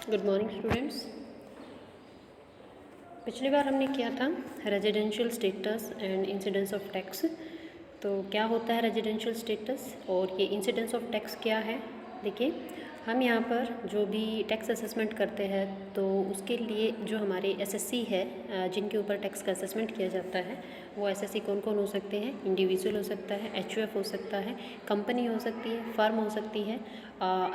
Good morning students. पिछली बार हमने किया था residential status and incidence of tax. तो क्या होता है रेजिडेंशियल स्टेटस और ये इंसिडेंस ऑफ टैक्स क्या है। देखिए, हम यहाँ पर जो भी टैक्स असेसमेंट करते हैं तो उसके लिए जो हमारे एसएससी है, जिनके ऊपर टैक्स का असेसमेंट किया जाता है, वो एसएससी कौन कौन हो सकते हैं। इंडिविजुअल हो सकता है, एचयूएफ हो सकता है, कंपनी हो सकती है, फर्म हो सकती है,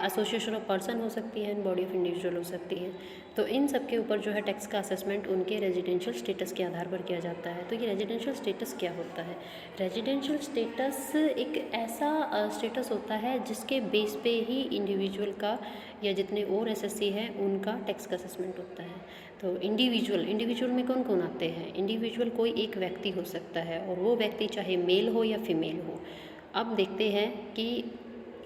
एसोसिएशन ऑफ पर्सन हो सकती है एंड बॉडी ऑफ इंडिविजुअल हो सकती है। तो इन सब के ऊपर जो है टैक्स का असेसमेंट उनके रेजिडेंशियल स्टेटस के आधार पर किया जाता है। तो ये रेजिडेंशियल स्टेटस क्या होता है। रेजिडेंशियल स्टेटस एक ऐसा स्टेटस होता है जिसके बेस पे ही इंडिविजुअल का या जितने और एसएससी है उनका टैक्स का असेसमेंट होता है। तो इंडिविजुअल में कौन कौन आते हैं। इंडिविजुअल कोई एक व्यक्ति हो सकता है और वो व्यक्ति चाहे मेल हो या फीमेल हो। अब देखते हैं कि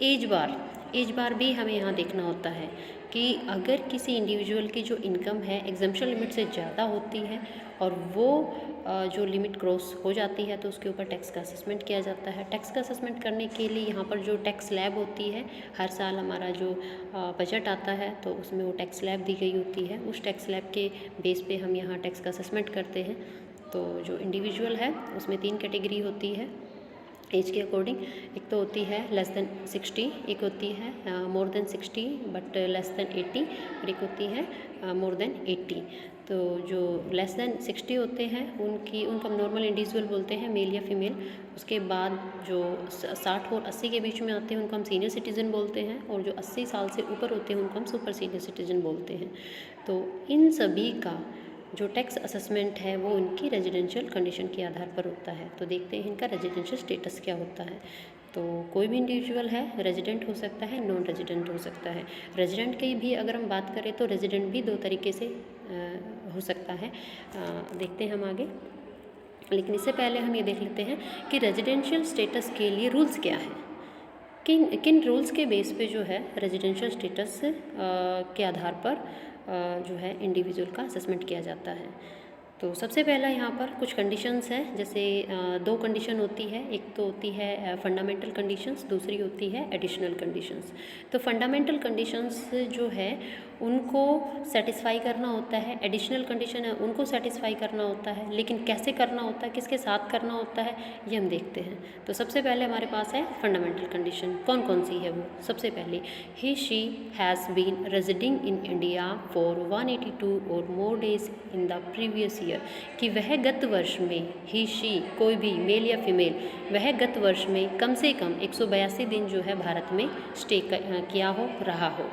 एज बार भी हमें यहाँ देखना होता है कि अगर किसी इंडिविजुअल की जो इनकम है एग्जम्पशन लिमिट से ज़्यादा होती है और वो जो लिमिट क्रॉस हो जाती है तो उसके ऊपर टैक्स का असेसमेंट किया जाता है। टैक्स का असेसमेंट करने के लिए यहाँ पर जो टैक्स स्लैब होती है, हर साल हमारा जो बजट आता है तो उसमें वो टैक्स स्लैब दी गई होती है। उस टैक्स स्लैब के बेस पे हम यहाँ टैक्स का असेसमेंट करते हैं। तो जो इंडिविजुअल है उसमें 3 कैटेगरी होती है एज के अकॉर्डिंग। एक तो होती है लेस देन 60, एक होती है more than 60 but less than 80 और एक होती है मोर देन 80। तो जो लेस देन 60 होते हैं उनको हम नॉर्मल इंडिविजुअल बोलते हैं, मेल या फीमेल। उसके बाद जो 60 और 80 के बीच में आते हैं उनको हम सीनियर सिटीज़न बोलते हैं और जो 80 साल से ऊपर होते हैं उनको हम सुपर सीनियर सिटीज़न बोलते हैं। तो इन सभी का जो टैक्स असेसमेंट है वो उनकी रेजिडेंशियल कंडीशन के आधार पर होता है। तो देखते हैं इनका रेजिडेंशियल स्टेटस क्या होता है। तो कोई भी इंडिविजुअल है रेजिडेंट हो सकता है, नॉन रेजिडेंट हो सकता है। रेजिडेंट की भी अगर हम बात करें तो रेजिडेंट भी 2 तरीके से हो सकता है। देखते हैं हम आगे, लेकिन इससे पहले हम ये देख लेते हैं कि रेजिडेंशियल स्टेटस के लिए रूल्स क्या है। किन रूल्स के बेस पे जो है रेजिडेंशियल स्टेटस के आधार पर जो है इंडिविजुअल का असेसमेंट किया जाता है। तो सबसे पहला यहाँ पर कुछ कंडीशंस है, जैसे 2 कंडीशन होती है। एक तो होती है फंडामेंटल कंडीशंस, दूसरी होती है एडिशनल कंडीशंस। तो फंडामेंटल कंडीशंस जो है उनको सेटिस्फाई करना होता है, एडिशनल कंडीशन है उनको सेटिस्फाई करना होता है, लेकिन कैसे करना होता है, किसके साथ करना होता है, ये हम देखते हैं। तो सबसे पहले हमारे पास है फंडामेंटल कंडीशन। कौन कौन सी है वो। सबसे पहले he she has been residing in India for 182 or more days in the previous year, कि वह गत वर्ष में, ही शी कोई भी मेल या फीमेल, वह गत वर्ष में कम से कम 182 दिन जो है भारत में स्टे किया हो, रहा हो।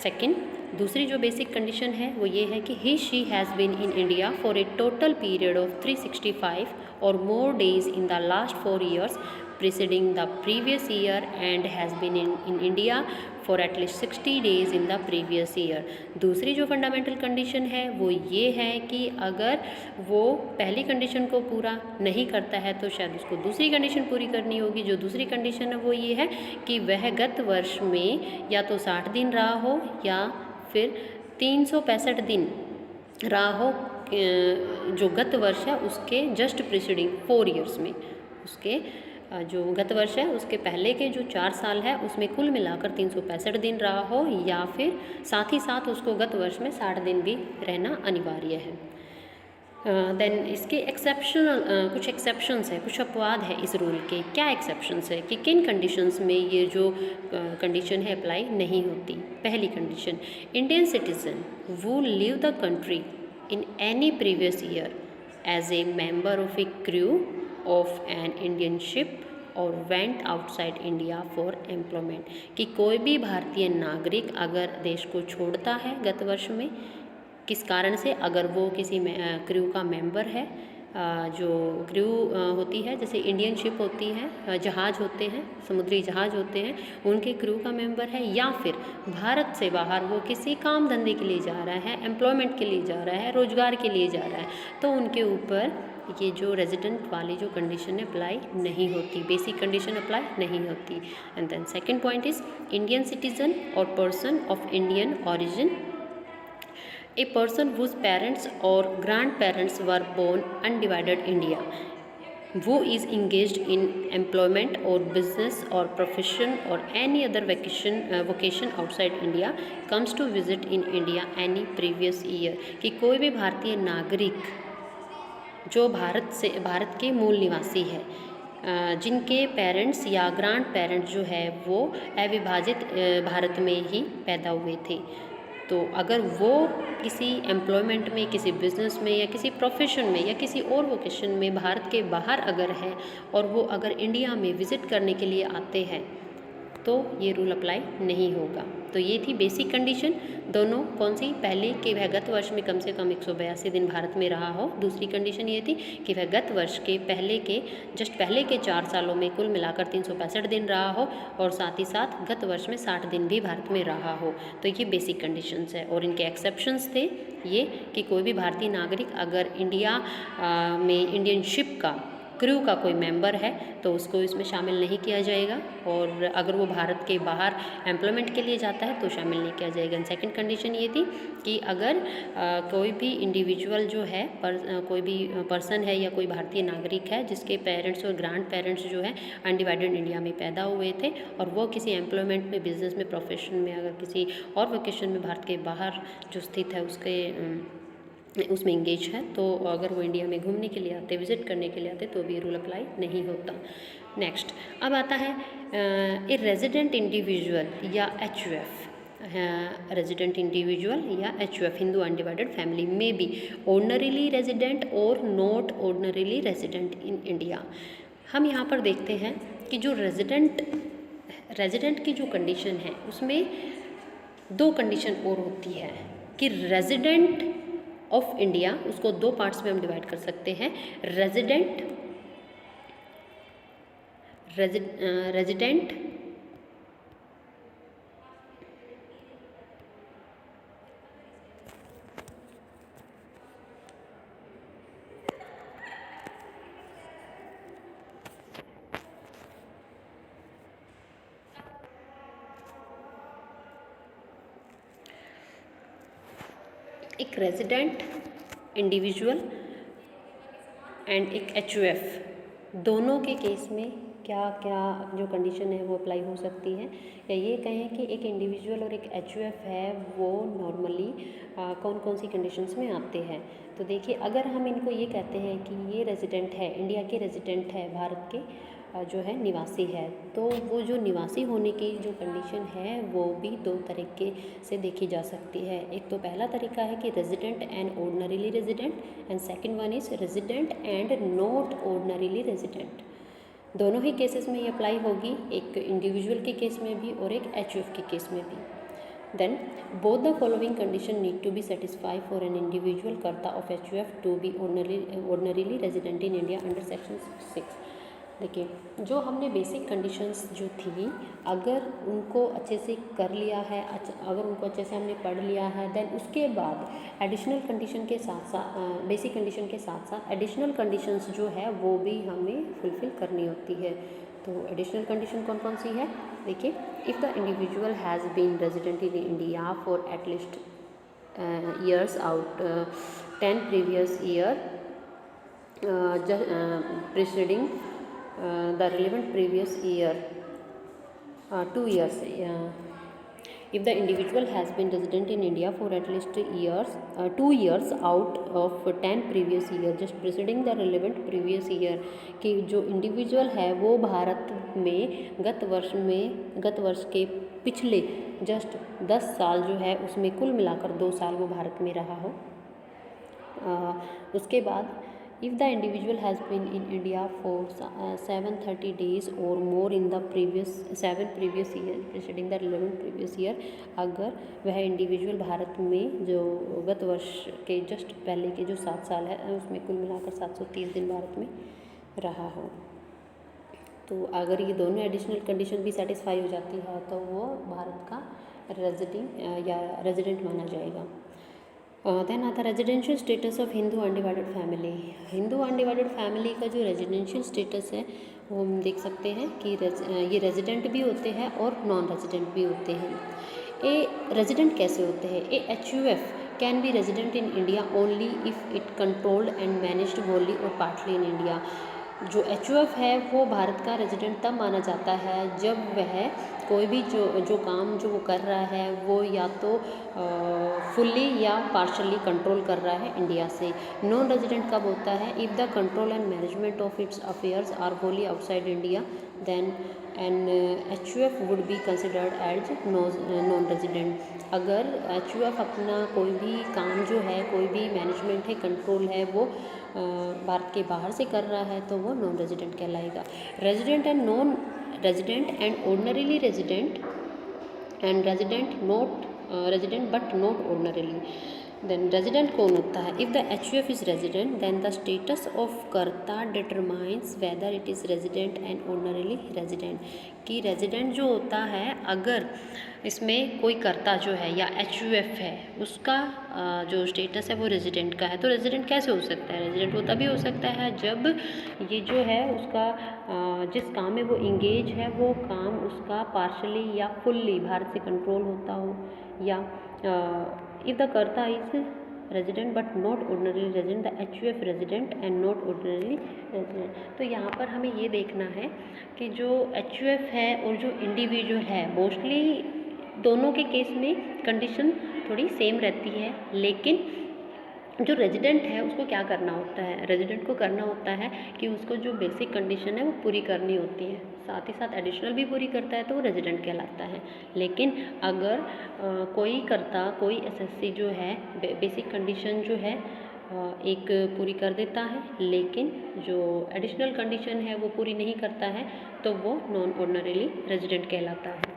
सेकंड, दूसरी जो बेसिक कंडीशन है वो ये है कि he she has been in India for a total period of 365 or more days in the last 4 years preceding the previous year and has been in India for at least 60 days in the previous year। दूसरी जो fundamental condition है वो ये है कि अगर वो पहली कंडीशन को पूरा नहीं करता है तो शायद उसको दूसरी कंडीशन पूरी करनी होगी। जो दूसरी कंडीशन है वो ये है कि वह गत वर्ष में या तो 60 दिन रहा हो या फिर 365 दिन रहा हो, जो गत वर्ष है उसके जस्ट प्रीसीडिंग 4 years में, उसके जो गत वर्ष है उसके पहले के जो 4 साल है उसमें कुल मिलाकर 365 दिन रहा हो, या फिर साथ ही साथ उसको गत वर्ष में 60 दिन भी रहना अनिवार्य है। देन इसके कुछ एक्सेप्शंस है, कुछ अपवाद है इस रूल के। क्या एक्सेप्शंस है कि किन कंडीशंस में ये जो कंडीशन है अप्लाई नहीं होती। पहली condition, Indian citizen who leave the country in any previous year as a member of a crew of an Indian ship और went outside India for employment, कि कोई भी भारतीय नागरिक अगर देश को छोड़ता है गत वर्ष में, किस कारण से, अगर वो किसी क्रू का मेंबर है, जो क्रू होती है जैसे इंडियन शिप होती है, जहाज़ होते हैं, समुद्री जहाज़ होते हैं, उनके क्रू का मेंबर है, या फिर भारत से बाहर वो किसी काम धंधे के लिए जा रहा है, एम्प्लॉयमेंट के लिए जा रहा है, रोजगार के लिए जा रहा है, तो उनके ऊपर ये जो रेजिडेंट वाली जो कंडीशन है अप्लाई नहीं होती, बेसिक कंडीशन अप्लाई नहीं होती। And then second point is Indian citizen or person of Indian origin, a person whose parents or grandparents were born undivided India, वो इज़ इंगेज्ड इन एम्प्लॉयमेंट और business और profession और any other vocation outside India comes to visit in India any previous year, कि कोई भी भारतीय नागरिक जो भारत के मूल निवासी है, जिनके पेरेंट्स या ग्रैंड पेरेंट्स जो है वो अविभाजित भारत में ही पैदा हुए थे, तो अगर वो किसी एम्प्लॉयमेंट में, किसी बिजनेस में या किसी प्रोफेशन में या किसी और वोकेशन में भारत के बाहर अगर है और वो अगर इंडिया में विज़िट करने के लिए आते हैं तो ये रूल अप्लाई नहीं होगा। तो ये थी बेसिक कंडीशन। दोनों कौन सी? पहले कि वह गत वर्ष में कम से कम 182 दिन भारत में रहा हो। दूसरी कंडीशन ये थी कि वह गत वर्ष के पहले के 4 सालों में कुल मिलाकर 365 दिन रहा हो और साथ ही साथ गत वर्ष में 60 दिन भी भारत में रहा हो। तो ये बेसिक कंडीशंस है और इनके एक्सेप्शंस थे ये कि कोई भी भारतीय नागरिक अगर इंडिया में इंडियन शिप का क्रू का कोई मेंबर है तो उसको इसमें शामिल नहीं किया जाएगा, और अगर वो भारत के बाहर एम्प्लॉयमेंट के लिए जाता है तो शामिल नहीं किया जाएगा। सेकंड कंडीशन ये थी कि अगर कोई भी इंडिविजुअल जो है कोई भी पर्सन है या कोई भारतीय नागरिक है जिसके पेरेंट्स और ग्रैंड पेरेंट्स जो है अनडिवाइडेड इंडिया में पैदा हुए थे और वो किसी एम्प्लॉयमेंट में, बिजनेस में, प्रोफेशन में, अगर किसी और वोकेशन में भारत के बाहर जो स्थित है उसमें इंगेज है, तो अगर वो इंडिया में घूमने के लिए आते, विज़िट करने के लिए आते, तो भी रूल अप्लाई नहीं होता। नेक्स्ट अब आता है ए रेजिडेंट इंडिविजुअल या HUF। रेजिडेंट इंडिविजुअल या HUF, हिंदू अनडिवाइडेड फैमिली में बी ऑर्डनरीली रेजिडेंट और not ordinarily resident in India. हम यहाँ पर देखते हैं कि जो रेजिडेंट की जो कंडीशन है उसमें 2 कंडीशन और होती है कि रेजिडेंट ऑफ इंडिया, उसको 2 पार्ट्स में हम डिवाइड कर सकते हैं। रेजिडेंट एक रेजिडेंट इंडिविजुअल एंड एक HUF, दोनों के केस में क्या क्या जो कंडीशन है वो अप्लाई हो सकती है, या ये कहें कि एक इंडिविजुअल और एक HUF है वो नॉर्मली कौन कौन सी कंडीशंस में आते हैं। तो देखिए, अगर हम इनको ये कहते हैं कि ये रेजिडेंट है, इंडिया के रेजिडेंट है, भारत के जो है निवासी है, तो वो जो निवासी होने की जो कंडीशन है वो भी 2 तरीके से देखी जा सकती है। एक तो पहला तरीका है कि resident and ordinarily resident, and second one is resident and not ordinarily resident. दोनों ही केसेस में ये अप्लाई होगी, एक इंडिविजुअल के केस में भी और एक HUF के केस में भी। Then both the following condition need to be satisfied for an individual कर्ता of HUF to be ordinarily resident in India under section 6। देखिए, जो हमने बेसिक कंडीशंस जो थी, अगर उनको अच्छे से कर लिया है, अगर उनको अच्छे से हमने पढ़ लिया है, देन उसके बाद एडिशनल कंडीशन के साथ साथ, बेसिक कंडीशन के साथ साथ एडिशनल कंडीशंस जो है वो भी हमें फुलफ़िल करनी होती है। तो एडिशनल कंडीशन कौन कौन सी है? देखिए, if the individual has been resident in India for at least years out 10 previous year preceding the relevant previous year 2 years. If the individual has been resident in India for at least 2 years out of 10 previous year just preceding the relevant previous year, कि जो individual है वो भारत में गत वर्ष के पिछले just 10 साल जो है उसमें कुल मिलाकर 2 साल वो भारत में रहा हो। उसके बाद if the individual has been in India for 730 days or more in the seven previous year preceding the relevant previous year, अगर वह इंडिविजुअल भारत में जो गत वर्ष के जस्ट पहले के जो 7 साल है उसमें कुल मिलाकर 730 दिन भारत में रहा हो, तो अगर ये दोनों एडिशनल कंडीशन भी सेटिस्फाई हो जाती है तो वो भारत का रेजिडेंट माना जाएगा। देन आता residential status of Hindu undivided family. Hindu undivided family का जो रेजिडेंशियल स्टेटस है वो हम देख सकते हैं कि ये रेजिडेंट भी होते हैं और नॉन रेजिडेंट भी होते हैं। ए रेजिडेंट कैसे होते हैं? ए HUF can be resident in India only if it controlled and managed Holi और पार्टली इन इंडिया। जो एचयूएफ है वो भारत का रेजिडेंट तब माना जाता है जब वह कोई भी जो काम जो वो कर रहा है वो या तो फुल्ली या पार्शली कंट्रोल कर रहा है इंडिया से। नॉन रेजिडेंट कब होता है? If the control and management of its affairs are wholly outside India then an HUF would be considered as non resident. अगर एचयूएफ अपना कोई भी काम जो है, कोई भी मैनेजमेंट है, कंट्रोल है, वो भारत के बाहर से कर रहा है तो वो नॉन रेजिडेंट कहलाएगा। Resident and non resident and ordinarily resident and resident not resident but not ordinarily. Then resident कौन होता है? If the HUF is resident then the status of karta determines whether it is resident and ordinarily resident. कि resident जो होता है, अगर इसमें कोई कर्ता जो है या एचयूएफ है उसका जो स्टेटस है वो रेजिडेंट का है, तो रेजिडेंट कैसे हो सकता है? रेजिडेंट वो तभी हो सकता है जब ये जो है उसका जिस काम में वो इंगेज है वो काम उसका पार्शली या फुल्ली भारत से कंट्रोल होता हो, या इफ़ द कर्ता is resident but not ordinary resident the HUF resident and not ordinary resident. तो यहाँ पर हमें ये देखना है कि जो एचयूएफ है और जो इंडिविजुअल है, मोस्टली दोनों के केस में कंडीशन थोड़ी सेम रहती है, लेकिन जो रेजिडेंट है उसको क्या करना होता है? रेजिडेंट को करना होता है कि उसको जो बेसिक कंडीशन है वो पूरी करनी होती है, साथ ही साथ एडिशनल भी पूरी करता है तो वो रेजिडेंट कहलाता है। लेकिन अगर कोई करता, कोई एसएससी जो है बेसिक कंडीशन जो है एक पूरी कर देता है, लेकिन जो एडिशनल कंडीशन है वो पूरी नहीं करता है, तो वो नॉन ऑर्डिनरीली रेजिडेंट कहलाता है।